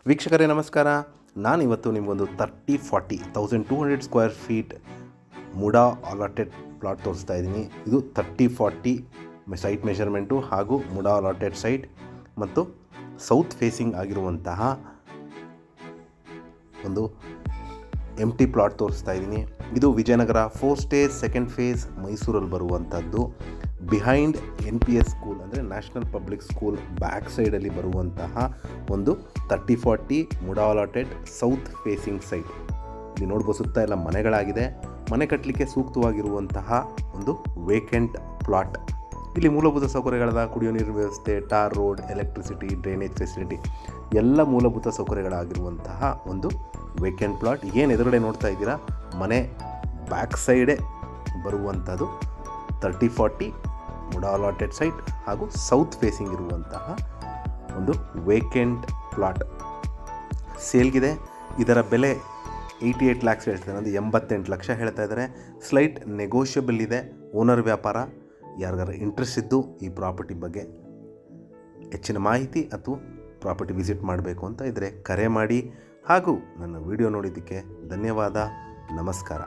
ವೀಕ್ಷಕರೇ ನಮಸ್ಕಾರ. ನಾನಿವತ್ತು ನಿಮಗೊಂದು 30-40 square feet MUDA allotted plot ತೋರಿಸ್ತಾ ಇದ್ದೀನಿ. ಇದು 30-40 ಸೈಟ್ ಮೆಷರ್ಮೆಂಟು ಹಾಗೂ ಮುಡಾ ಅಲಾಟೆಡ್ ಸೈಟ್ ಮತ್ತು ಸೌತ್ ಫೇಸಿಂಗ್ ಆಗಿರುವಂತಹ ಒಂದು ಎಂಟಿ ಪ್ಲಾಟ್ ತೋರಿಸ್ತಾ ಇದ್ದೀನಿ. ಇದು ವಿಜಯನಗರ 4 ಸ್ಟೇಜ್ 2nd ಫೇಸ್ ಮೈಸೂರಲ್ಲಿ ಬರುವಂಥದ್ದು. ಬಿಹೈಂಡ್ NPS ಸ್ಕೂಲ್ ಅಂದರೆ ನ್ಯಾಷನಲ್ ಪಬ್ಲಿಕ್ ಸ್ಕೂಲ್ ಬ್ಯಾಕ್ ಸೈಡಲ್ಲಿ ಬರುವಂತಹ ಒಂದು 30-40 MUDA allotted south facing site. ಇಲ್ಲಿ ನೋಡ್ಬೋದು ಸುತ್ತ ಎಲ್ಲ ಮನೆಗಳಾಗಿದೆ. ಮನೆ ಕಟ್ಟಲಿಕ್ಕೆ ಸೂಕ್ತವಾಗಿರುವಂತಹ ಒಂದು ವೇಕೆಂಟ್ ಪ್ಲಾಟ್. ಇಲ್ಲಿ ಮೂಲಭೂತ ಸೌಕರ್ಯಗಳಾದ ಕುಡಿಯೋ ನೀರಿನ ವ್ಯವಸ್ಥೆ, tar road, electricity, drainage facility ಎಲ್ಲ ಮೂಲಭೂತ ಸೌಕರ್ಯಗಳಾಗಿರುವಂತಹ ಒಂದು ವೇಕೆಂಟ್ ಪ್ಲಾಟ್. ಏನು ಎದುರುಗಡೆ ನೋಡ್ತಾ ಇದ್ದೀರಾ ಮನೆ ಬ್ಯಾಕ್ ಸೈಡೇ ಬರುವಂಥದ್ದು 30-40 ಮುಡಾ ಅಲಾಟೆಡ್ ಸೈಟ್ ಹಾಗೂ ಸೌತ್ ಫೇಸಿಂಗ್ ಇರುವಂತಹ ಒಂದು ವೇಕೆಂಟ್ ಪ್ಲಾಟ್ ಸೇಲ್ಗಿದೆ. ಇದರ ಬೆಲೆ 88 lakhs ಹೇಳ್ತಾರೆ, ಅಂದರೆ 88 ಲಕ್ಷ ಹೇಳ್ತಾ ಇದ್ದಾರೆ. ಸ್ಲೈಟ್ ನೆಗೋಷಿಯಬಲ್ ಇದೆ. ಓನರ್ ವ್ಯಾಪಾರ. ಯಾರಿಗಾರ ಇಂಟ್ರೆಸ್ಟ್ ಇದ್ದು ಈ ಪ್ರಾಪರ್ಟಿ ಬಗ್ಗೆ ಹೆಚ್ಚಿನ ಮಾಹಿತಿ ಅಥವಾ ಪ್ರಾಪರ್ಟಿ ವಿಸಿಟ್ ಮಾಡಬೇಕು ಅಂತ ಇದ್ದರೆ ಕರೆ ಮಾಡಿ. ಹಾಗೂ ನನ್ನ ವಿಡಿಯೋ ನೋಡಿದ್ದಕ್ಕೆ ಧನ್ಯವಾದ. ನಮಸ್ಕಾರ.